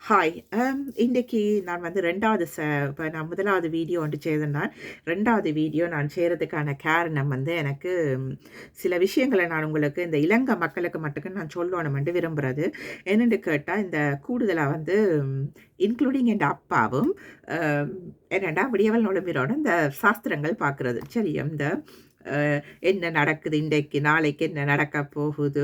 Hi. இன்றைக்கி நான் வந்து 2வது இப்ப நான் 1வது வீடியோ ஒன்று செய்தேன். 2வது வீடியோ நான் செய்கிறதுக்கான காரணம் வந்து எனக்கு சில விஷயங்கள நான் உங்களுக்கு இந்த இலங்கை மக்களுக்கு மட்டுக்கு நான் சொல்லணுமென்று விரும்புறது. என்னென்னு கேட்டா, இந்த கூடுதலா வந்து இன்க்ளூடிங் என் அப்பாவும் என்னடா விடியவல் நொழும்பினோன இந்த சாஸ்திரங்கள் பார்க்குறது. சரி, இந்த என்ன நடக்குது இன்றைக்கு, நாளைக்கு என்ன நடக்க போகுது,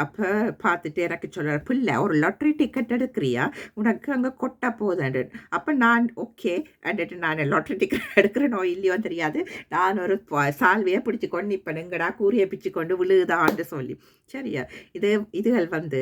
அப்போ பார்த்துட்டு எனக்கு சொல்கிறார், "பிள்ளை ஒரு லாட்ரி டிக்கெட் எடுக்கிறியா? உனக்கு அங்கே கொட்ட போகுதுண்டு." அப்போ நான் ஓகே அண்டுட்டு நான் லாட்ரி டிக்கெட் எடுக்கிறேனோ இல்லையோ தெரியாது. நான் ஒரு சால்வையை பிடிச்சி கொண்டு நிற்பேன், எங்கடா கூறியை பிச்சு கொண்டு விழுதான்னு சொல்லி. சரியா, இதுகள் வந்து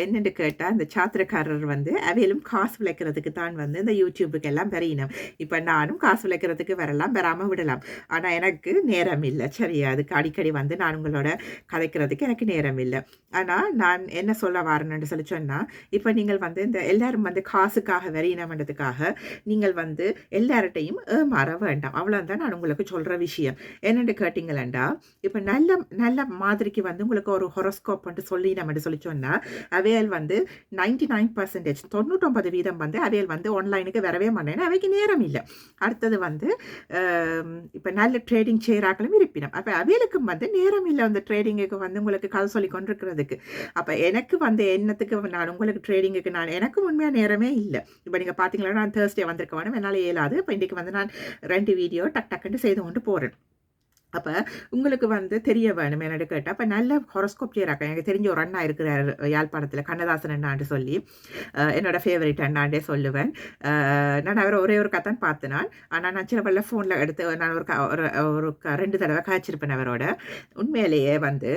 என்னென்னு கேட்டால், இந்த சாத்திரக்காரர் வந்து அவையிலும் காசு விளைக்கிறதுக்கு தான் வந்து இந்த யூடியூபுக்கு எல்லாம் வரையினோம். இப்போ நானும் காசு விளைக்கிறதுக்கு வரலாம், வராமல் விடலாம். ஆனால் எனக்கு நேரம் இல்லை. சரியா, அதுக்கு அடிக்கடி வந்து நான் உங்களோட கதைக்கிறதுக்கு எனக்கு நேரம் இல்லை. ஆனால் நான் என்ன சொல்ல வரேன்னு சொல்லி சொன்னால், இப்போ நீங்கள் வந்து இந்த எல்லாரும் வந்து காசுக்காக வரையினம்ன்றதுக்காக நீங்கள் வந்து எல்லார்ட்டையும் ஏமாற வேண்டாம். அவ்வளோதான் நான் உங்களுக்கு சொல்கிற விஷயம். என்னென்னு கேட்டிங்களேண்டா, இப்போ நல்ல நல்ல மாதிரிக்கு வந்து உங்களுக்கு ஒரு ஹொரோஸ்கோப் வந்து சொல்லினோம்னு சொல்லி சொன்னால், அவையல் வந்து 99% 99% வந்து அவையல் வந்து ஆன்லைனுக்கு வரவே மாட்டேன், அவைக்கு நேரம் இல்லை. அடுத்தது வந்து இப்போ நல்ல ட்ரேடிங் செய்கிறாக்களும் இருப்பினும், அப்போ அவைகளுக்கும் வந்து நேரம் இல்லை அந்த ட்ரேடிங்குக்கு வந்து உங்களுக்கு கதை சொல்லி கொண்டிருக்கிறதுக்கு. அப்போ எனக்கு வந்து என்னத்துக்கு நான் உங்களுக்கு ட்ரேடிங்குக்கு எனக்கு உண்மையாக நேரமே இல்லை. இப்போ நீங்கள் பார்த்தீங்களா, நான் தேர்ஸ்டே வந்திருக்க வேணும், என்னால் இயலாது. இப்போ இன்றைக்கு வந்து நான் 2 வீடியோ டக் டக்குன்னு செய்து கொண்டு போகிறேன். அப்போ உங்களுக்கு வந்து தெரிய வேணும் என்னென்னு கேட்டால், அப்போ நல்ல ஹொரோஸ்கோப் செய்கிறாங்க. எனக்கு தெரிஞ்ச ஒரு அண்ணா இருக்கிறார் யாழ்ப்பாணத்தில், கண்ணதாசன் அண்ணான்னு சொல்லி, என்னோட ஃபேவரட் அண்ணாண்டே சொல்லுவேன். நான் அவரை ஒரே ஒரு கத்தான் பார்த்தேன். ஆனால் நான் சில பல ஃபோனில் எடுத்து நான் ஒரு 2 தடவை காய்ச்சிருப்பேன் அவரோட. உண்மையிலேயே வந்து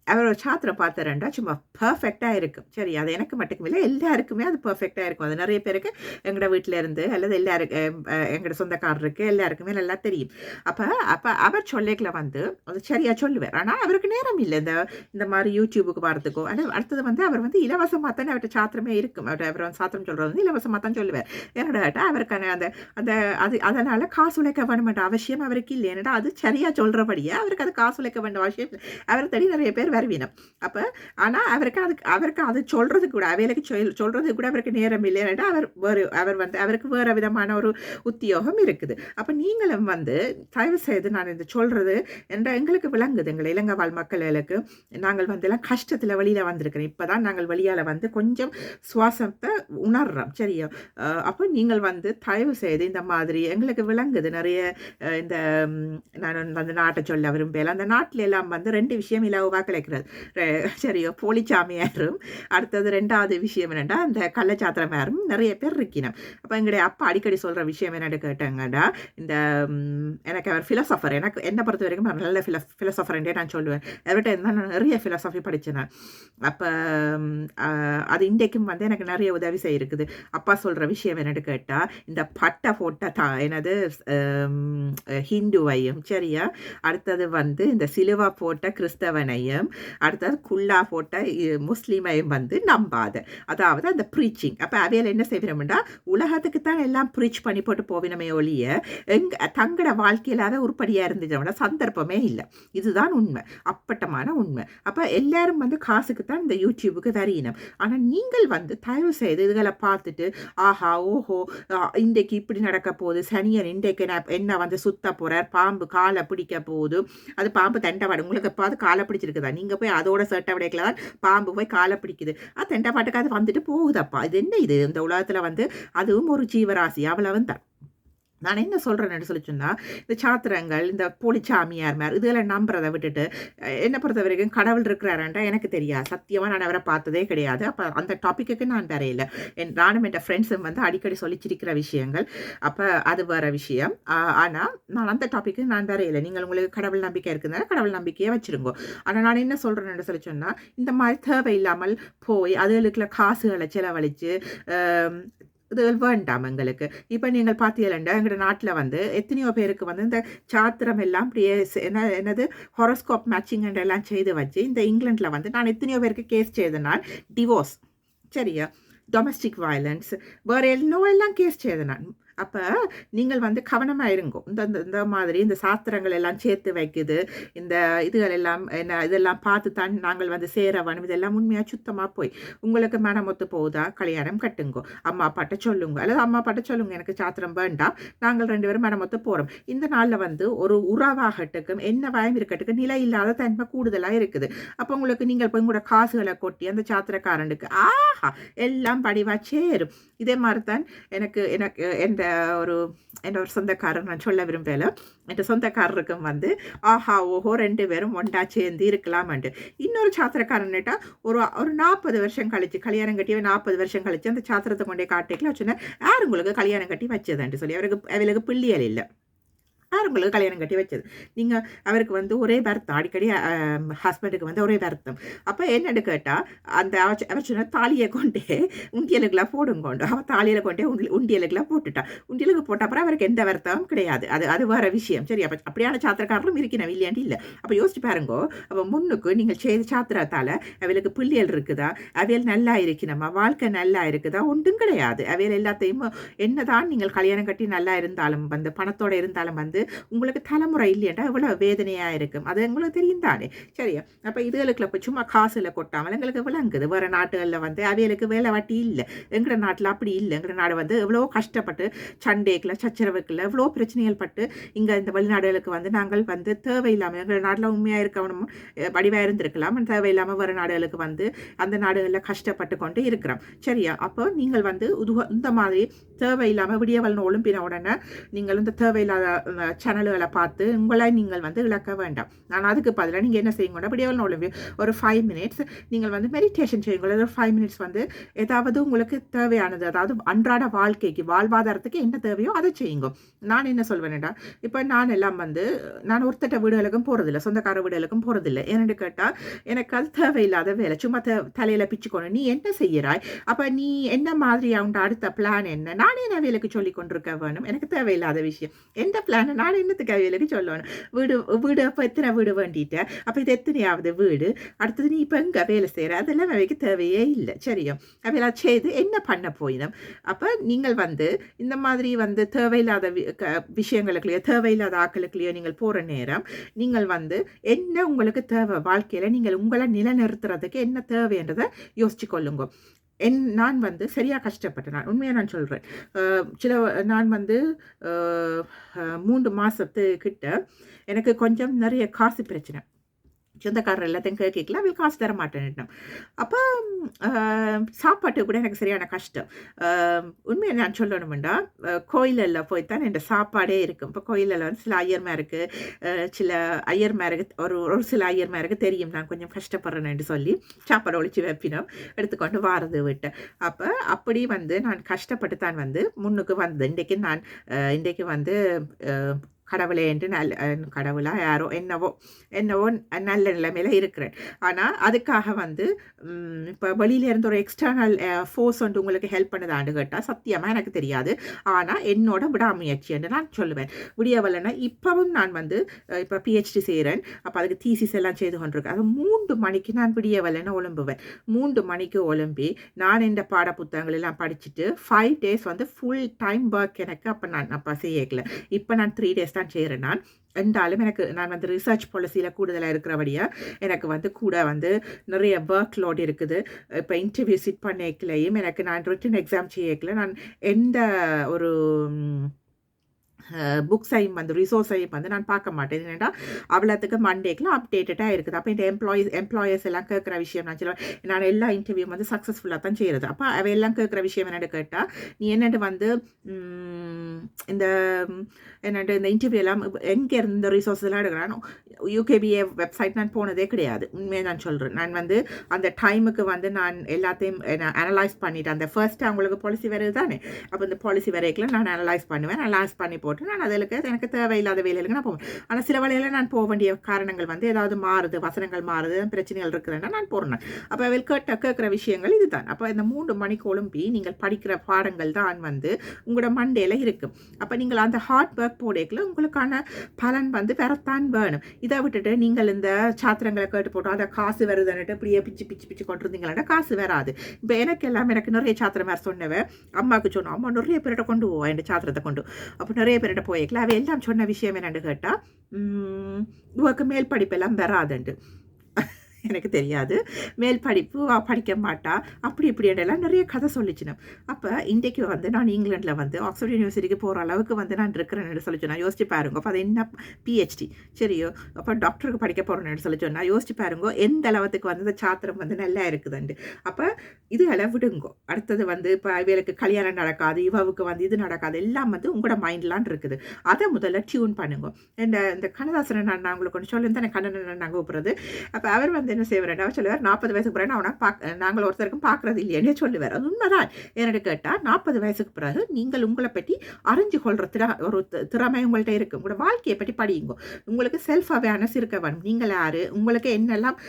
அவரோட சாத்திரம் பார்த்துறேன்டா சும்மா பர்ஃபெக்டாக இருக்கும். சரி, அது எனக்கு மட்டும் இல்லை, எல்லாருக்குமே அது பர்ஃபெக்டாக இருக்கும். அது நிறைய பேருக்கு எங்களோட வீட்டில் இருந்து அல்லது எல்லாருக்கு எங்களோட சொந்தக்காரருக்கு எல்லாருக்குமே நல்லா தெரியும். அப்போ அவர் சொல்லிக்கல வந்து அது சரியாக சொல்லுவார். ஆனால் அவருக்கு நேரம் இல்லை இந்த மாதிரி யூடியூபுக்கு வரதுக்கோ. ஆனால் அடுத்தது வந்து அவர் வந்து இலவசமாக தானே அவர்கிட்ட சாத்திரமே இருக்கும். அவர் வந்து சாத்திரம் சொல்கிறது வந்து இலவசமாக தான் சொல்லுவார். என்னோட அவருக்கான அந்த அந்த அதனால் காசு உழைக்க வேணுமென்ற அவசியம் அவருக்கு இல்லை. ஏன்னா அது சரியாக சொல்கிறபடியே அவருக்கு அது காசு உழைக்க வேண்டிய அவசியம் இல்லை. அவரை தேடி நிறைய பேர் வருவினம். அப்போ ஆனால் அவருக்கு அது சொல்கிறது கூட அவைகளுக்கு சொல்கிறது கூட அவருக்கு நேரம் இல்லைன்னா அவருக்கு வேறு விதமான ஒரு உத்தியோகம் இருக்குது. அப்போ நீங்களும் வந்து தயவு செய்து நான் இந்த சொல்கிறது எங்களுக்கு விளங்குது. எங்கள் இலங்கை வாழ் மக்களுக்கு நாங்கள் வந்து எல்லாம் கஷ்டத்தில் வெளியில் வந்திருக்கிறோம். இப்போ தான் நாங்கள் வெளியால் வந்து கொஞ்சம் சுவாசத்தை உணர்றோம். சரியா, அப்போ நீங்கள் வந்து தயவு செய்து இந்த மாதிரி எங்களுக்கு விளங்குது நிறைய இந்த நான் அந்த நாட்டை சொல்ல விரும்பல. அந்த நாட்டில் எல்லாம் வந்து 2 விஷயம் இலவாக கிடைக்கிறது. சரியோ, போலிச்சாமியாரும், அடுத்தது 2வது விஷயம் என்னென்னா அந்த கள்ளச்சாத்திரமாரும் நிறைய பேர் இருக்கணும். அப்போ எங்களுடைய அப்பா அடிக்கடி சொல்கிற விஷயம் என்னென்னு கேட்டாங்கடா, இந்த எனக்கு அவர் ஃபிலோசஃபர், எனக்கு என்னை பொறுத்த வரைக்கும் நல்ல ஃபிலோசஃபர்ன்றே நான் சொல்லுவேன். அவர்கிட்ட இருந்தால் நான் நிறைய ஃபிலோசஃபி படித்தேன். அப்போ அது இன்றைக்கும் வந்து எனக்கு நிறைய உதவி செய்யிருக்குது. அப்பா சொல்கிற விஷயம் என்னென்னு கேட்டால், இந்த பட்டை போட்ட என்னது ஹிந்துவையும், சரியா, அடுத்தது வந்து இந்த சிலுவா போட்ட கிறிஸ்தவனையும், அடுத்தது குல்லா போட்ட முஸ்லீமையும் வந்து நம்பாத. அதாவது அந்த ப்ரீச்சிங். அப்போ அவையில் என்ன செய்வினோம்னா, உலகத்துக்கு தான் எல்லாம் ப்ரீச் பண்ணி போட்டு போவினமே ஒழிய தங்கட வாழ்க்கையில் அதை உருப்படியாக இருந்துச்சோம்னா சந்தர்ப்பமே இல்லை. இதுதான் உண்மை, அப்பட்டமான உண்மை. அப்போ எல்லாரும் வந்து காசுக்கு தான் இந்த யூடியூபுக்கு வரையினம். ஆனால் நீங்கள் வந்து தயவு செய்து இதுகளை பார்த்துட்டு ஆஹா ஓஹோ இன்றைக்கு இப்படி நடக்க போகுது, சனியன் இன்றைக்கு என்ன வந்து சுத்த போகிறார், பாம்பு காலை பிடிக்க போகுது, அது பாம்பு தண்டவாடு உங்களுக்கு எப்பாவது காலை பிடிச்சிருக்குதா, நீங்கள் போய் அதோட சட்டை விடைக்கல தான் பாம்பு போய் காலை பிடிக்குது, அது தண்டை பாட்டுக்கு அது வந்துட்டு போகுதப்பா. இது என்ன இது, இந்த உலகத்தில் வந்து அதுவும் ஒரு ஜீவராசி, அவ்வளவு தான். நான் என்ன சொல்கிறேன்னு சொல்லி சொன்னால், இந்த சாத்திரங்கள், இந்த போலிச்சாமியார் இதெல்லாம் நம்புறதை விட்டுட்டு, என்னை பொறுத்த வரைக்கும் கடவுள் இருக்கிறாரான்டா எனக்கு தெரியாது. சத்தியமாக நான் அவரை பார்த்ததே கிடையாது. அப்போ அந்த டாப்பிக்கு நான் வரையில. நானும் என் ஃப்ரெண்ட்ஸும் வந்து அடிக்கடி சொல்லிச்சிருக்கிற விஷயங்கள். அப்போ அது வேறு விஷயம். ஆனால் நான் அந்த டாப்பிக்கு நான் வரையில. நீங்கள் உங்களுக்கு கடவுள் நம்பிக்கை இருக்குதுன்னா கடவுள் நம்பிக்கையை வச்சுருங்கோ. ஆனால் நான் என்ன சொல்கிறேன்னு சொல்லி சொன்னால், இந்த மாதிரி தேவையில்லாமல் போய் அதுகளுக்குள்ள காசுகளை செலவழித்து இது வேண்டாம் எங்களுக்கு. இப்போ நீங்கள் பார்த்தீங்கன்னா எங்களோட நாட்டில் வந்து எத்தனையோ பேருக்கு வந்து இந்த சாத்திரம் எல்லாம் அப்படியே என்னது ஹொரோஸ்கோப் மேட்சிங் எல்லாம் செய்து வச்சு இந்த இங்கிலாண்டில் வந்து நான் எத்தனையோ பேருக்கு கேஸ் செய்தனால் டிவோர்ஸ், சரியா, டொமஸ்டிக் வயலன்ஸ், வேறு எல்லாம் கேஸ் செய்தேன் நான். அப்போ நீங்கள் வந்து கவனமாக இருங்கோ. இந்த இந்த இந்த மாதிரி இந்த சாஸ்திரங்கள் எல்லாம் சேர்த்து வைக்குது, இந்த இதுகள் எல்லாம் என்ன இதெல்லாம் பார்த்து தான் நாங்கள் வந்து சேர வேணும். இதெல்லாம் உண்மையாக சுத்தமாக போய் உங்களுக்கு மனமொத்து போகுதா கல்யாணம் கட்டுங்கோ. அம்மா அப்பாட்ட சொல்லுங்க, அல்லது அம்மா அப்பாட்ட சொல்லுங்க எனக்கு சாத்திரம் வேண்டாம், நாங்கள் 2 பேரும் மனமொத்து போகிறோம். இந்த நாளில் வந்து ஒரு உறவாகட்டுக்கும் என்ன பயம் இருக்கட்டுக்கும் நிலை இல்லாத தன்மை கூடுதலாக இருக்குது. அப்போ உங்களுக்கு நீங்கள் போய் கூட காசுகளை கொட்டி அந்த சாத்திரக்காரனுக்கு ஆஹா எல்லாம் படிவா சேரும். இதே மாதிரி தான் எனக்கு எனக்கு என்ற ஒரு சொந்தக்காரர் நான் சொல்ல விரும்பல, என் சொந்தக்காரருக்கும் வந்து ஆஹா ஓஹோ 2 பேரும் ஒன்றா சேர்ந்து இருக்கலாம்ட்டு. இன்னொரு சாத்திரக்காரன்ட்டா ஒரு ஒரு 40 வருஷம் கழிச்சு கல்யாணம் கட்டி 40 வருஷம் கழிச்சு அந்த சாத்திரத்தை கொண்டே காட்டிக்கலாம் சொன்னேன், யார் உங்களுக்கு கல்யாணம் கட்டி வச்சதுன்ட்டு சொல்லி அவளுக்கு பிள்ளைகள் இல்லை, உங்களுக்கு கல்யாணம் கட்டி வச்சது. நீங்கள் அவருக்கு வந்து ஒரே வருத்தம், அடிக்கடி ஹஸ்பண்டுக்கு வந்து ஒரே வருத்தம். அப்போ என்னென்னு கேட்டால் அந்த அவர் சொன்ன தாலியை கொண்டே உண்டியலுக்கெல்லாம் போடுங்கொண்டு அவன் தாலியில் கொண்டே உண்டியலுக்கெல்லாம் போட்டுட்டான். உண்டியலுக்கு போட்ட அப்புறம் அவருக்கு எந்த வருத்தமும் கிடையாது. அது வேறு விஷயம். சரி, அப்போ அப்படியான சாத்திரக்காரரும் இருக்கணும் இல்லையாண்டி இல்லை. அப்போ யோசிச்சு பாருங்கோ, அப்போ முன்னுக்கு நீங்கள் செய்த சாத்திரத்தால் அவளுக்கு பிள்ளைகள் இருக்குதா, அவையல் நல்லா இருக்கணுமா, வாழ்க்கை நல்லா இருக்குதா, ஒன்றும் கிடையாது. அவையல் எல்லாத்தையும் என்னதான் நீங்கள் கல்யாணம் கட்டி நல்லா இருந்தாலும் வந்து பணத்தோடு இருந்தாலும் வந்து உங்களுக்கு தலைமுறை இல்லையண்டா எவ்வளோ வேதனையாக இருக்கும். அது உங்களுக்கு தெரியும் தானே. சரியா? அப்போ இதுகளுக்குள்ள இப்போ சும்மா காசில் கொட்டாமல் எங்களுக்கு விளங்குது. வேறு நாட்டுகளில் வந்து அவைகளுக்கு வேலை வாட்டி இல்லை. எங்களோட நாட்டில் அப்படி இல்லை. எங்களோட நாடு வந்து எவ்வளோ கஷ்டப்பட்டு சண்டைக்குள்ள சச்சரவுக்குள்ள எவ்வளோ பிரச்சனைகள் பட்டு இங்கே இந்த வெளிநாடுகளுக்கு வந்து நாங்கள் வந்து தேவையில்லாமல் எங்களோட நாட்டில் உண்மையாக இருக்கணும் வடிவாக இருந்திருக்கலாம், தேவையில்லாமல் வேறு நாடுகளுக்கு வந்து அந்த நாடுகளில் கஷ்டப்பட்டு கொண்டு இருக்கிறோம். சரியா? அப்போ நீங்கள் வந்து இந்த மாதிரி தேவையில்லாமல் விடியவல் ஒழும்பின உடனே நீங்கள் இந்த தேவையில்லாத சேனல்களை பார்த்து உங்களை நீங்கள் வந்து இழக்க வேண்டாம். நான் அதுக்கு பதிலாக நீங்கள் என்ன செய்யுங்கன்னா விடியவல் ஒழும்பி ஒரு 5 மினிட்ஸ் நீங்கள் வந்து மெடிடேஷன் செய்யுங்களா. ஒரு 5 மினிட்ஸ் வந்து ஏதாவது உங்களுக்கு தேவையானது, அதாவது அன்றாட வாழ்க்கைக்கு வாழ்வாதாரத்துக்கு என்ன தேவையோ அதை செய்யுங்க. நான் என்ன சொல்வேன்டா, இப்போ நான் எல்லாம் வந்து நான் ஒருத்தட்ட வீடுகளுக்கும் போகிறதில்ல, சொந்தக்கார வீடுகளுக்கும் போகிறதில்லை. ஏன்னு கேட்டால் எனக்கு அது தேவையில்லாத வேலை. சும்மா தலையில் பிச்சுக்கணும். நீ என்ன செய்கிறாய், அப்போ நீ என்ன மாதிரி அவங்க அடுத்த பிளான் என்ன, நானே நான் வேலைக்கு சொல்லி கொண்டிருக்க வேணும். எனக்கு தேவையில்லாத விஷயம். எந்த பிளான் நான் என்னத்துக்கு அவைகளுக்கு சொல்லணும். வீடு அப்போ எத்தனை வீடு வேண்டிட்டேன், அப்போ இது எத்தனையாவது வீடு, அடுத்தது நீ இப்போ எங்கே வேலை செய்கிற, அதெல்லாம் அவைக்கு தேவையே இல்லை. சரியா? அவையெல்லாம் செய்து என்ன பண்ண போயிடும். அப்போ நீங்கள் வந்து இந்த மாதிரி வந்து தேவையில்லாத விஷயங்களுக்குள்ளேயோ தேவையில்லாத ஆக்களுக்குள்ளேயோ நீங்கள் போகிற நேரம் நீங்கள் வந்து என்ன உங்களுக்கு தேவை வாழ்க்கையில், நீங்கள் உங்களை நிலைநிறுத்துறதுக்கு என்ன தேவைன்றதை யோசிச்சு கொள்ளுங்க. நான் வந்து சரியாக கஷ்டப்பட்டேன். நான் உண்மையாக நான் சொல்கிறேன். நான் வந்து 3 மாதத்துக்கிட்ட எனக்கு கொஞ்சம் நிறைய காசு பிரச்சனை. சொந்தக்காரர் எல்லாத்தையும் கேட்கல, அவள் காசு தர மாட்டேன்ட்டோம். அப்போ சாப்பாட்டு கூட எனக்கு சரியான கஷ்டம். உண்மையை நான் சொல்லணுமெண்டா கோயிலில் போய்த்தான் என் சாப்பாடே இருக்கும். இப்போ கோயிலில் வந்து சில ஐயர்மாருக்கு சில ஐயர்மாருக்கு ஒரு சில ஐயர்மாருக்கு தெரியும் நான் கொஞ்சம் கஷ்டப்படுறேன்னு சொல்லி சாப்பாடு ஒழிச்சு வைப்பினோம் எடுத்துக்கொண்டு வாரது விட்டேன். அப்போ அப்படி வந்து நான் கஷ்டப்பட்டு தான் வந்து முன்னுக்கு வந்தது. இன்றைக்கு வந்து கடவுளே என்று கடவுளா யாரோ என்னவோ நல்ல நிலைமையில் இருக்கிறேன். ஆனால் அதுக்காக வந்து இப்போ வெளியிலேருந்து ஒரு எக்ஸ்டர்னல் ஃபோர்ஸ் வந்து உங்களுக்கு ஹெல்ப் பண்ணுதான்னு கேட்டால் சத்தியமாக எனக்கு தெரியாது. ஆனால் என்னோட விடாமுயற்சி என்று நான் சொல்லுவேன். விடியவலைன்னா இப்போவும் நான் வந்து இப்போ பிஹெச்டி செய்கிறேன். அப்போ அதுக்கு தீசிஸ் எல்லாம் செய்து கொண்டிருக்கேன். அது 3 மணிக்கு நான் விடியவலைன்னு ஒழும்புவேன். 3 மணிக்கு ஒழும்பி நான் இந்த பாட புத்தகங்கள் எல்லாம் படிச்சுட்டு 5 days வந்து ஃபுல் டைம் ஒர்க் எனக்கு அப்போ செய்யல. இப்போ நான் 3 days தான் செய்கிறேன். நான் என்றாலும் நான் வந்து ரிசர்ச் பாலிசியில் கூடுதலாக இருக்கிறபடியாக எனக்கு வந்து கூட வந்து நிறைய ஒர்க் லோட் இருக்குது. இப்போ இன்டர்வியூ சிட் பண்ணிக்கலையும் எனக்கு நான் ரிட்டன் எக்ஸாம் செய்யக்கல. நான் எந்த ஒரு புக்ஸையும் வந்து ரிசோர்ஸையும் வந்து நான் பார்க்க மாட்டேன். என்னென்னா அவ்வளோத்துக்கு மண்டேக்கில் அப்டேட்டடாக இருக்குது. அப்போ இந்த எம்ப்ளாயர்ஸ் எல்லாம் கேட்குற விஷயம் நான் சொல்லுவேன். நான் எல்லா இன்டர்வியூ வந்து சக்ஸஸ்ஃபுல்லாக தான் செய்கிறது. அப்போ அவையெல்லாம் கேட்குற விஷயம் என்னென்னு கேட்டால், நீ என்னென்னு வந்து இந்த இன்டர்வியூ எல்லாம் எங்கே இருந்த ரிசோர்ஸ் எல்லாம் எடுக்கிறான். யூகேபிஏ வெப்சைட் நான் போனதே கிடையாது. உண்மையாக நான் சொல்கிறேன். நான் வந்து அந்த டைமுக்கு வந்து நான் எல்லாத்தையும் அனலைஸ் பண்ணிவிட்டேன். அந்த ஃபர்ஸ்ட்டு அவங்களுக்கு பாலிசி வருது தானே, அப்போ இந்த பாலிசி வரைக்கும் நான் அனலைஸ் பண்ணுவேன். அனலைஸ் பண்ணி போட்டு போட்டு நான் அதில் எனக்கு தேவையில்லாத வேலைகளுக்கு நான் போவேன். ஆனால் சில வேலையில் நான் போக வேண்டிய காரணங்கள் வந்து ஏதாவது மாறுது, வசனங்கள் மாறுது, பிரச்சனைகள் இருக்குதுன்னா நான் போடுறேன். அப்போ அவள் கேட்குற விஷயங்கள் இதுதான். அப்போ இந்த 3 மணிக்கு ஒழும்பி நீங்கள் படிக்கிற பாடங்கள் தான் வந்து உங்களோட மண்டையில் இருக்கும். அப்போ நீங்கள் அந்த ஹார்ட் ஒர்க் போடேக்கில் உங்களுக்கான பலன் வந்து வரத்தான் வேணும். இதை விட்டுட்டு நீங்கள் இந்த சாத்திரங்களை கேட்டு போட்டோம் அதை காசு வருதுன்னுட்டு இப்படியே பிச்சு பிச்சு பிச்சு கொண்டிருந்தீங்களா காசு வராது. இப்போ எனக்கு நிறைய சாத்திரம் வேறு சொன்னவன் அம்மாவுக்கு சொன்னோம், அம்மா நிறைய பேர்கிட்ட கொண்டு போவோம் என் சாத்திரத்தை கொண்டு. அப்போ நிறைய பேர்கிட்ட போயிருக்கல அவ எல்லாம் சொன்ன விஷயம் என்னென்னு கேட்டால் இவருக்கு மேல் படிப்பெல்லாம் வராதுண்டு. எனக்கு தெரியாது, மேல் படிப்பு படிக்க மாட்டா அப்படி இப்படியெல்லாம் நிறைய கதை சொல்லிச்சினோம். அப்போ இன்றைக்கு வந்து நான் இங்கிலாண்டில் வந்து ஆக்ஸ்ஃபோர்ட் யூனிவர்சிட்டிக்கு போகிற அளவுக்கு வந்து நான் இருக்கிறேன்னு சொல்லிச்சு நான் யோசிச்சு பாருங்க. அப்போ அது என்ன பிஹெச்டி சரியோ, அப்போ டாக்டருக்கு படிக்க போகிறேன்னு சொல்லி சொன்னால் யோசிச்சு பாருங்க எந்த அளவுக்கு வந்து இந்த சாத்திரம் வந்து நல்லா இருக்குதுண்டு. அப்போ இது விடுங்கோ. அடுத்தது வந்து இப்போ இவளுக்கு கல்யாணம் நடக்காது, இவவுக்கு வந்து இது நடக்காது, எல்லாம் வந்து உங்களோட மைண்ட்லான் இருக்குது. அதை முதல்ல டியூன் பண்ணுங்க. இந்த கண்ணதாசனை நான் உங்களுக்கு ஒன்று சொல்லி தானே கண்ணன் நாங்கள் கூப்பிட்றது. அப்போ அவர் வந்து என்ன செய்வார், அவர் சொல்லுவார் 40 வயசுக்கு பிறகு அவனை நாங்கள் ஒருத்தருக்கும் பார்க்கறது இல்லையே சொல்லுவார். அது உண்மைதான். என்னட்டு கேட்டால் 40 வயசுக்கு பிறகு நீங்கள் உங்களை பற்றி அறிஞ்சு கொள்கிற ஒரு திறமை உங்கள்கிட்ட இருக்குது. உங்களோட வாழ்க்கையை பற்றி படியுங்க. உங்களுக்கு செல்ஃப் அவேர்னஸ் இருக்க வேணும். நீங்கள் யார், உங்களுக்கு என்னெல்லாம்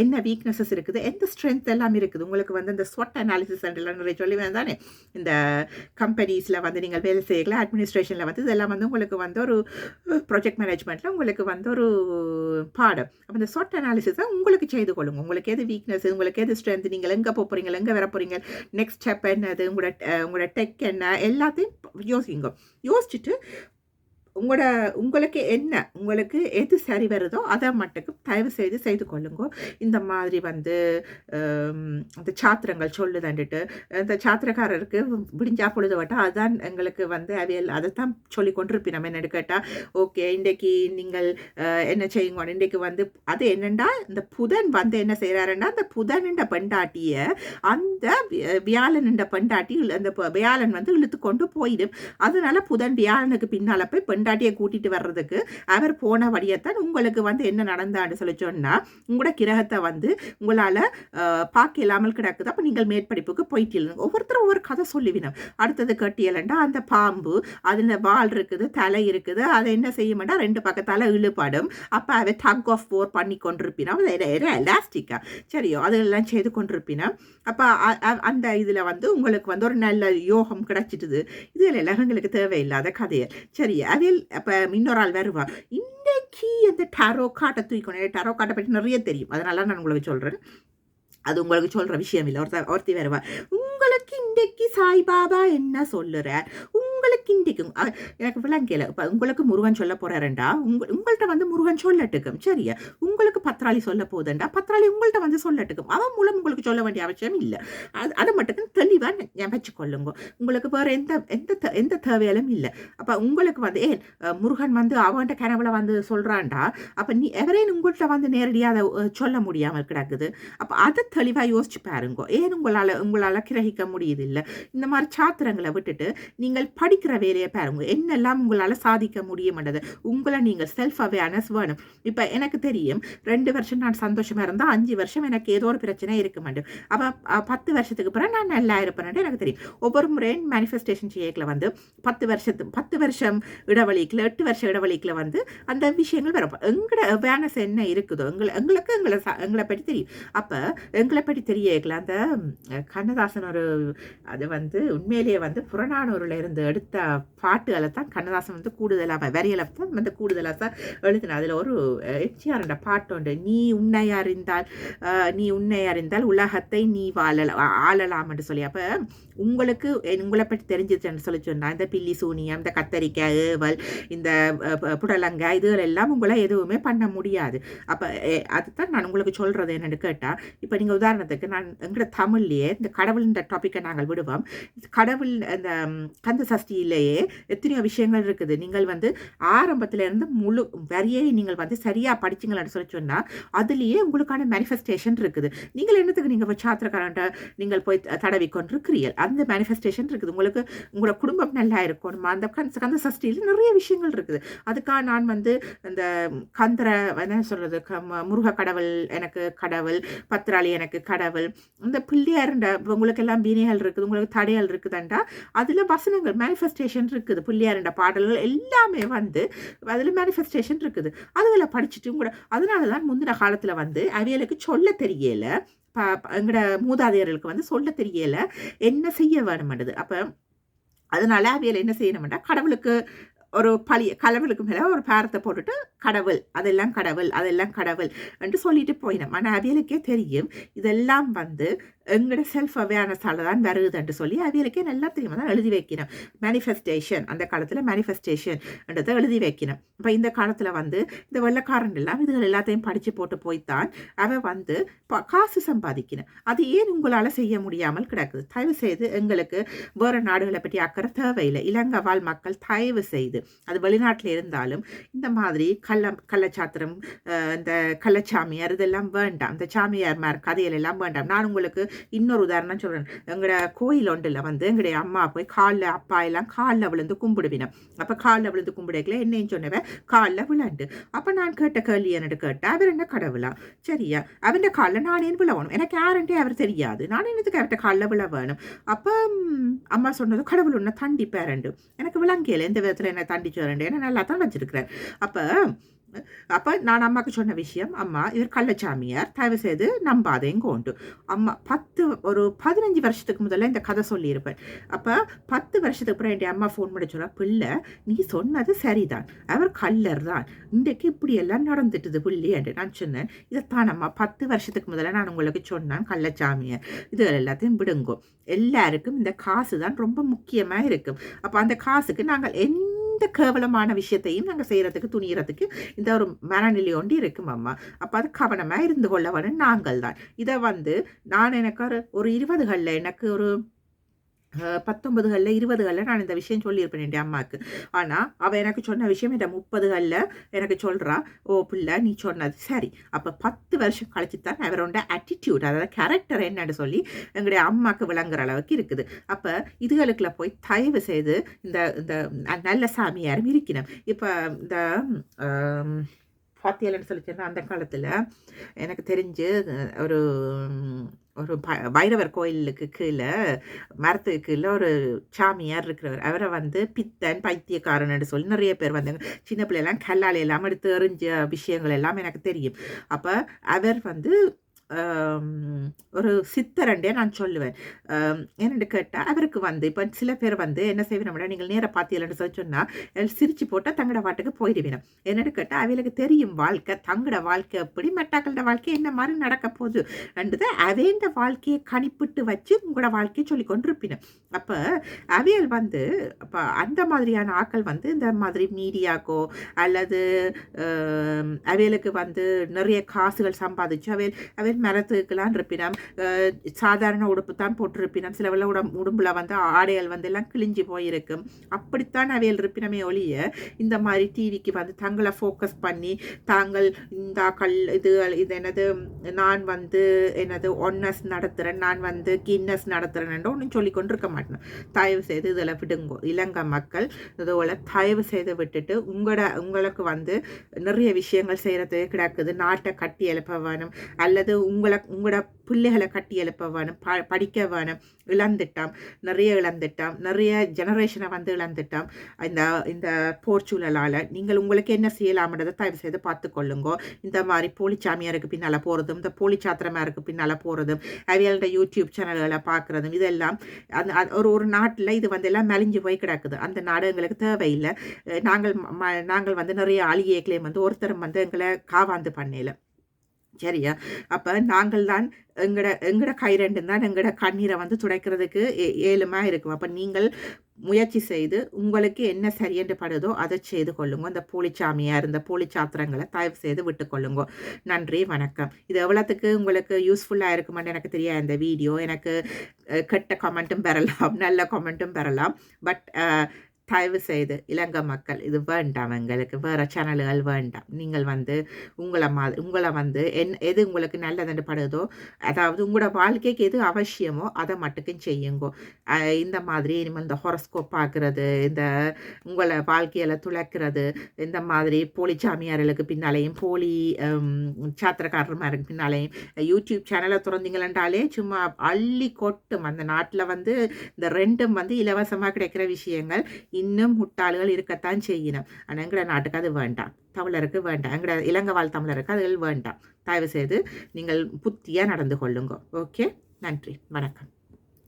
என்ன வீக்னஸஸ் இருக்குது, எந்த ஸ்ட்ரென்த் எல்லாம் இருக்குது. உங்களுக்கு வந்து இந்த ஸ்வட் அனாலிசிஸ் எல்லாம் நிறைய சொல்லுவேன் தானே. இந்த கம்பெனிஸில் வந்து நீங்கள் வேலை செய்யலாம், அட்மினிஸ்ட்ரேஷனில் வந்து இதெல்லாம் வந்து உங்களுக்கு வந்து ஒரு ப்ராஜெக்ட் மேனேஜ்மெண்ட்டில் உங்களுக்கு வந்து ஒரு பாடம். அப்போ இந்த ஸ்வட் அனாலிசிஸை உங்களுக்கு செய்து கொள்ளுங்க. உங்களுக்கு எது வீக்னஸ், உங்களுக்கு எது ஸ்ட்ரென்த், நீங்கள் எங்கே போக போகிறீங்க, எங்கே வர போகிறீங்க, நெக்ஸ்ட் ஸ்டெப் என்னது, உங்களோட டெக் என்ன, எல்லாத்தையும் யோசிங்க. யோசிச்சுட்டு உங்களுக்கு என்ன, உங்களுக்கு எது சரி வருதோ அதை மட்டும் தயவு செய்து கொள்ளுங்க. இந்த மாதிரி வந்து அந்த சாத்திரங்கள் சொல்லுதண்டுட்டு இந்த சாத்திரக்காரருக்கு விடிஞ்சா பொழுது வட்டா அதுதான் எங்களுக்கு வந்து அவையல் அதைத்தான் சொல்லி கொண்டிருப்பி. நம்ம என்னென்னு கேட்டால் ஓகே இன்றைக்கு நீங்கள் என்ன செய்யுங்க, இன்றைக்கு வந்து அது என்னென்னா இந்த புதன் வந்து என்ன செய்கிறாருன்னா அந்த புதன்ன்ற பெண்டாட்டியை அந்த வியாழன்ன்ற பெண்டாட்டி அந்த வியாழன் வந்து இழுத்து கொண்டு போயிடும். அதனால புதன் வியாழனுக்கு பின்னால் போய் பெண்டாட்டியை கூட்டிட்டு வர்றதுக்கு அவர் போன வழியத்தான் உங்களுக்கு வந்து என்ன நடந்தான்னு சொல்லி சொன்னா உங்களோட கிரகத்தை வந்து உங்களால் பார்க்க இல்லாமல் கிடக்குது. அப்போ நீங்கள் மேற்படிப்புக்கு போயிட்டு ஒவ்வொருத்தரும் ஒவ்வொரு கதை சொல்லிவினோம். அடுத்தது கட்டியலண்டா அந்த பாம்பு அதில் வால் இருக்குது, தலை இருக்குது, அதை என்ன செய்ய மாட்டா 2 பக்கத்தால் இழுபடும். அப்போ அவை டக் ஆஃப் போர் பண்ணி கொண்டிருப்பினா எலாஸ்டிக்கா சரியோ அதெல்லாம் செய்து கொண்டிருப்பினா. அப்போ அந்த இதில் வந்து உங்களுக்கு வந்து ஒரு நல்ல யோகம் கிடைச்சிட்டுது. இதில் எல்லாம் எங்களுக்கு தேவையில்லாத கதையை சரி. அதில் அப்போ இன்னொரு ஆள் வருவா, இன்றைக்கு அந்த டரோ காட்டை தூக்கணும். டரோ காட்டை பற்றி நிறைய தெரியும், அதனால நான் உங்களுக்கு சொல்கிறேன். அது உங்களுக்கு சொல்கிற விஷயம் இல்லை. ஒருத்தி வருவா, உங்களுக்கு இன்றைக்கு சாய்பாபா என்ன சொல்லுறார், உங்களுக்கு இன்றைக்கும் எனக்கு விளங்கல. இப்போ உங்களுக்கு முருகன் சொல்ல போறாருண்டா உங்கள்கிட்ட வந்து முருகன் சொல்லட்டுக்கும் சரியா. உங்களுக்கு பத்ராளி சொல்ல போதுண்டா பத்ராளி உங்கள்கிட்ட வந்து சொல்லட்டுக்கும். அவன் மூலம் உங்களுக்கு சொல்ல வேண்டிய அவசியம் இல்லை. அதை மட்டும் தெளிவாக ஞாபகம் உங்களுக்கு வேறு எந்த தேவையாலும் இல்லை. அப்போ உங்களுக்கு வந்து முருகன் வந்து அவன்கிட்ட கனவுல வந்து சொல்கிறான்டா, அப்போ எவரேன்னு உங்கள்கிட்ட வந்து நேரடியாக அதை சொல்ல முடியாமல் கிடக்குது. அப்போ அதை தெளிவாக யோசிச்சு பாருங்க. ஏன் உங்களால் கிரகிக்க முடியுது இல்லை. இந்த மாதிரி சாத்திரங்களை விட்டுட்டு நீங்கள் படிக்கிற வேலையை பாருங்க. என்னெல்லாம் உங்களால் சாதிக்க முடியும்ன்றது உங்களை நீங்கள் செல்ஃப் அவேர்னஸ் வேணும். இப்போ எனக்கு தெரியும் 2 வருஷம் நான் சந்தோஷமாக இருந்தால் 5 வருஷம் எனக்கு ஏதோ ஒரு பிரச்சனை இருக்க மாட்டேன். அப்போ 10 வருஷத்துக்கு பிறகு நான் நல்லா இருப்பேன் எனக்கு தெரியும். ஒவ்வொரு முறையும் மேனிஃபெஸ்டேஷன் செய்யல வந்து 10 வருஷம் இடைவெளிக்கில் 8 வருஷம் இடைவெளிக்கில் வந்து அந்த விஷயங்கள் வரும். எங்களோட அவேர்னஸ் என்ன இருக்குதோ எங்களுக்கு எங்களை பற்றி தெரியும். அப்போ எங்களை பற்றி தெரியல. அந்த கண்ணதாசன் அது வந்து உண்மையிலேயே வந்து புறநானூரில் இருந்து எடுத்த பாட்டுகளை தான் கண்ணதாசன் வந்து கூடுதலாக வரிகளை தான் வந்து கூடுதலாக தான் எழுதின. அதில் ஒரு எம்ஜிஆர் பாட்டு உண்டு, நீ உன்னை அறிந்தால் உலகத்தை நீ ஆளலாம் என்று சொல்லி. அப்போ உங்களை பற்றி தெரிஞ்சிச்சுன்னு சொல்லி சொன்னால் இந்த பில்லி சூனியம், இந்த கத்தரிக்காய், ஏவல், இந்த புடலங்காய் இதுகள் எல்லாம் உங்களை எதுவுமே பண்ண முடியாது. அப்போ அதுதான் நான் உங்களுக்கு சொல்கிறது என்னென்னு கேட்டால், இப்போ நீங்கள் உதாரணத்துக்கு நான் எங்களோட தமிழ்லேயே இந்த கடவுள்ன்ற டாப்பிக்கை நாங்கள் விடுவோம். கடவுள் அந்த கந்த சஷ்டியிலேயே எத்தனையோ விஷயங்கள் இருக்குது. நீங்கள் வந்து ஆரம்பத்திலேருந்து முழு வரியை நீங்கள் வந்து சரியாக படிச்சிங்களான்னு சொல்லி சொன்னால் அதுலேயே உங்களுக்கான மேனிஃபெஸ்டேஷன் இருக்குது. நீங்கள் என்னத்துக்கு நீங்கள் சாத்திரக்காரன்ட்ட நீங்கள் போய் தடவி கொண்டிருக்கிறீர்கள், அந்த மேனிஃபெஸ்டேஷன் இருக்குது. உங்களுக்கு உங்களோட குடும்பம் நல்லா இருக்கணும். அந்த கந்த சஷ்டியில் நிறைய விஷயங்கள் இருக்குது. அதுக்காக நான் வந்து இந்த கந்தர என்ன சொல்கிறது, முருக கடவுள் எனக்கு கடவுள், பத்ராளி எனக்கு கடவுள், இந்த பிள்ளையாருண்ட உங்களுக்கு எல்லாம் வீணைகள் இருக்குது, உங்களுக்கு தடைகள் இருக்குதுண்டா அதில் வசனங்கள் மேனிஃபெஸ்டேஷன் மேனிஃபெஸ்டேஷன் இருக்குது. பிள்ளையாருண்ட பாடல்கள் எல்லாமே வந்து அதில் மேனிஃபெஸ்டேஷன் இருக்குது. அதுகளை படிச்சுட்டும் கூட அதனால தான் முந்தின காலத்தில் வந்து அவைகளுக்கு சொல்ல தெரியல. எங்கட மூதாதையர்களுக்கு வந்து சொல்ல தெரியல என்ன செய்ய வேணுமென்றது. அப்போ அதனால அவையில் என்ன செய்யணும்னா கடவுளுக்கு ஒரு கடவுளுக்கு மேலே ஒரு பாரத்தை போட்டுட்டு கடவுள் அதெல்லாம் கடவுள் அதெல்லாம் கடவுள் என்று சொல்லிட்டு போயினோம். ஆனால் அவைகளுக்கே தெரியும் இதெல்லாம் வந்து எங்களோட செல்ஃப் அவேர்னஸால் தான் வருதுன்னு சொல்லி அவைகளுக்கே நல்லா தெரியுமா தான் எழுதி வைக்கணும். மேனிஃபெஸ்டேஷன் அந்த காலத்தில் மேனிஃபெஸ்டேஷன்ன்றதை எழுதி வைக்கணும். இப்போ இந்த காலத்தில் வந்து இந்த வெள்ளக்காரன் எல்லாம் இதுகள் எல்லாத்தையும் படித்து போட்டு போய்த்தான் அவன் வந்து காசு சம்பாதிக்கணும். அது ஏன் உங்களால் செய்ய முடியாமல் கிடக்குது? தயவு செய்து எங்களுக்கு வேறு நாடுகளை பற்றி அக்கறை தேவையில்லை. இலங்கை வாழ் மக்கள் தயவு செய்து அது வெளிநாட்டில் இருந்தாலும் இந்த மாதிரி கள்ளச்சாத்திரம் இந்த கள்ளச்சாமியார் இதெல்லாம் வேண்டாம். இந்த சாமியார் கதைகள் எல்லாம் வேண்டாம். நான் உங்களுக்கு இன்னொரு உதாரணம் சொல்றேன். எங்கட கோயில் ஒன்றில் வந்து எங்களுடைய அம்மா போய் காலில் அப்பா எல்லாம் காலில் விழுந்து கும்பிடுவினோம். அப்போ காலில் விழுந்து கும்பிடக்கல என்னன்னு சொன்னவன் காலில் விழாண்டு. அப்போ நான் கேட்ட கேள்வி என்னட்டு கேட்டேன், அவர் என்ன கடவுளா? சரியா, அவன் காலில் நான் ஏன் விழவணும்? எனக்கு யாருன்ட்டே அவர் தெரியாது. நான் என்னதுக்கு அவர்கிட்ட காலில் விழ வேணும்? அப்போ அம்மா சொன்னது கடவுள் ஒன்று தண்டிப்பாருண்டு. எனக்கு விளங்கியல எந்த விதத்தில் என்ன தண்டிச்சு வரண்டு. ஏன்னா நல்லா தான் வச்சிருக்கிறேன். அப்போ நான் அம்மாவுக்கு சொன்ன விஷயம், அம்மா இவர் கள்ளச்சாமியார், தயவு செய்து நம்பாதேங்க உண்டு. அம்மா 15 வருஷத்துக்கு முதல்ல இந்த கதை சொல்லியிருப்பேன். அப்போ 10 வருஷத்துக்கு அப்புறம் என் அம்மா ஃபோன் பண்ணி சொல்ல, பிள்ளை நீ சொன்னது சரிதான், அவர் கல்லர் தான், இன்றைக்கு இப்படியெல்லாம் நடந்துட்டுது பிள்ளை என்று நான் சொன்னேன். இதைத்தான் அம்மா 10 வருஷத்துக்கு முதல்ல நான் உங்களுக்கு சொன்னேன் கள்ளச்சாமியார். இது எல்லாத்தையும் விடுங்கோ. எல்லாருக்கும் இந்த காசு தான் ரொம்ப முக்கியமாக இருக்கும். அப்போ அந்த காசுக்கு நாங்கள் இந்த கேவலமான விஷயத்தையும் நாங்கள் செய்யறதுக்கு துணியறதுக்கு இந்த ஒரு மனநிலை ஒன்று இருக்கும் அம்மா. அப்போ அது கவனமாக இருந்து கொள்ள வேணும். நாங்கள் தான் இதை வந்து நான் எனக்கு ஒரு 20களில் எனக்கு ஒரு 19களில் 20களில் நான் இந்த விஷயம் சொல்லியிருப்பேன் என் அம்மாவுக்கு. ஆனால் அவள் எனக்கு சொன்ன விஷயம் இந்த 30களில் எனக்கு சொல்கிறா, ஓ பிள்ளை நீ சொன்னது சரி. அப்போ 10 வருஷம் கழிச்சு தான் அவரோட ஆட்டிடியூட் அதாவது கேரக்டர் என்னன்னு சொல்லி எங்களுடைய அம்மாவுக்கு விளங்குற அளவுக்கு இருக்குது. அப்போ இதுகளுக்குள்ள போய் தயவு செய்து இந்த இந்த நல்ல சாமியாரும் இருக்கணும். இப்போ இந்த பாத்தியலன்னு சொல்லி சொன்னால் அந்த காலத்தில் எனக்கு தெரிஞ்சு ஒரு ஒரு பைரவர் கோயிலுக்கு கீழே மரத்துக்கு கீழே ஒரு சாமியார் இருக்கிறவர். அவரை வந்து பித்தன் பைத்தியக்காரன் சொல்லி நிறைய பேர் வந்தாங்க. சின்ன பிள்ளைலாம் கல்லால் எல்லாம் எடுத்து எறிஞ்ச விஷயங்கள் எல்லாம் எனக்கு தெரியும். அப்போ அவர் வந்து ஒரு சித்தரண்டே நான் சொல்லுவேன். என்னென்னு கேட்டால் அவருக்கு வந்து இப்போ சில பேர் வந்து என்ன செய்வேன், நீங்கள் நேராக பார்த்தீங்கன்னு சொல்லி சொன்னால் சிரிச்சு போட்டால் தங்கட வாட்டுக்கு போயிடுவேன். என்னென்னு கேட்டால் அவளுக்கு தெரியும் வாழ்க்கை தங்கட வாழ்க்கை எப்படி மெட்டாக்களோட வாழ்க்கை என்ன மாதிரி நடக்க போகுது என்றதை அவைந்த வாழ்க்கையை கணிப்பிட்டு வச்சு உங்களோட வாழ்க்கையை சொல்லி கொண்டிருப்பினேன். அப்போ அவையல் வந்து அப்போ அந்த மாதிரியான ஆக்கள் வந்து இந்த மாதிரி மீடியாக்கோ அல்லது அவைகளுக்கு வந்து நிறைய காசுகள் சம்பாதிச்சு அவையில் மரத்துக்கெல்லாம் இருப்பினம் சாதாரண உடுப்பு தான் போட்டிருப்பினம். சிலவெல்ல உடம்புல வந்து ஆடைகள் வந்து எல்லாம் கிழிஞ்சு போயிருக்கும். அப்படித்தான் அவையில் இருப்பினமே ஒழிய இந்த மாதிரி டிவிக்கு வந்து தங்களை ஃபோக்கஸ் பண்ணி தாங்கள் இந்த இது என்னது நான் வந்து என்னது ஒன்னஸ் நடத்துகிறேன், நான் வந்து கின்னஸ் நடத்துகிறேன் ஒன்றும் சொல்லி கொண்டு இருக்க மாட்டேன். தயவு செய்து இதில் விடுங்கோ. இலங்கை மக்கள் இதோட தயவு செய்து விட்டுட்டு உங்களுக்கு வந்து நிறைய விஷயங்கள் செய்கிறது கிடக்குது. நாட்டை கட்டி எழுப்ப வேணும் அல்லது உங்களோட பிள்ளைகளை கட்டி எழுப்ப வேணும், படிக்க வேணும். இழந்துட்டான், நிறைய ஜெனரேஷனை வந்து இழந்துட்டான் இந்த போர் சூழலால். நீங்கள் உங்களுக்கு என்ன செய்யலாம்ன்றதை தயவு செய்து பார்த்துக்கொள்ளுங்கோ. இந்த மாதிரி போலிச்சாமியாருக்கு பின்னால் போகிறதும் இந்த போலிச்சாத்திரமாருக்கு பின்னால் போகிறதும் அவையோட யூடியூப் சேனல்களை பார்க்குறதும் இதெல்லாம் ஒரு நாட்டில் இது வந்து எல்லாம் மெலிஞ்சு போய் கிடக்குது. அந்த நாடு எங்களுக்கு தேவையில்லை. நாங்கள் வந்து நிறைய ஆளிகைகளையும் வந்து ஒருத்தரும் வந்து எங்களை காவாந்து பண்ணல. சரியா, அப்போ நாங்கள் தான் எங்கட கை ரெண்டு தான் எங்கட கண்ணீரை வந்து துடைக்கிறதுக்கு ஏழுமா இருக்கும். அப்போ நீங்கள் முயற்சி செய்து உங்களுக்கு என்ன சரியென்று படுதோ அதை செய்து கொள்ளுங்க. இந்த போலிச்சாமியார் இந்த போலிச்சாத்திரங்களை தயவு செய்து விட்டுக்கொள்ளுங்க. நன்றி, வணக்கம். இது எவ்வளோத்துக்கு உங்களுக்கு யூஸ்ஃபுல்லாக இருக்குமென்னு எனக்கு தெரியாது. இந்த வீடியோ எனக்கு கெட்ட கமெண்ட்டும் பெறலாம், நல்ல கமெண்ட்டும் பெறலாம். பட் தயவு செய்து இலங்கை மக்கள் இது வேண்டாம், எங்களுக்கு வேறு சேனல்கள் வேண்டாம். நீங்கள் வந்து உங்களை வந்து எது உங்களுக்கு நல்லதுன்னு படுதோ, அதாவது உங்களோட வாழ்க்கைக்கு எது அவசியமோ அதை மட்டுக்கும் செய்யுங்கோ. இந்த மாதிரி இனிமேல் இந்த ஹொரோஸ்கோப் பார்க்குறது, இந்த உங்களை வாழ்க்கையில் துளைக்கிறது, இந்த மாதிரி போலி சாமியார்களுக்கு பின்னாலேயும் போலி சாத்திரக்காரர்மாருக்கு பின்னாலேயும் யூடியூப் சேனலை திறந்தீங்களென்றாலே சும்மா அள்ளி கொட்டும். அந்த நாட்டில் வந்து இந்த ரெண்டும் வந்து இலவசமாக கிடைக்கிற விஷயங்கள். இன்னும் முட்டாள்கள் இருக்கத்தான் செய்யணும். ஆனால் எங்கட நாட்டுக்கு அது வேண்டாம், தமிழருக்கு வேண்டாம், எங்கட இலங்கை வாழ் தமிழருக்கு அதுகள் வேண்டாம். தயவு செய்து நீங்கள் புத்தியாக நடந்து கொள்ளுங்க. ஓகே, நன்றி, வணக்கம்.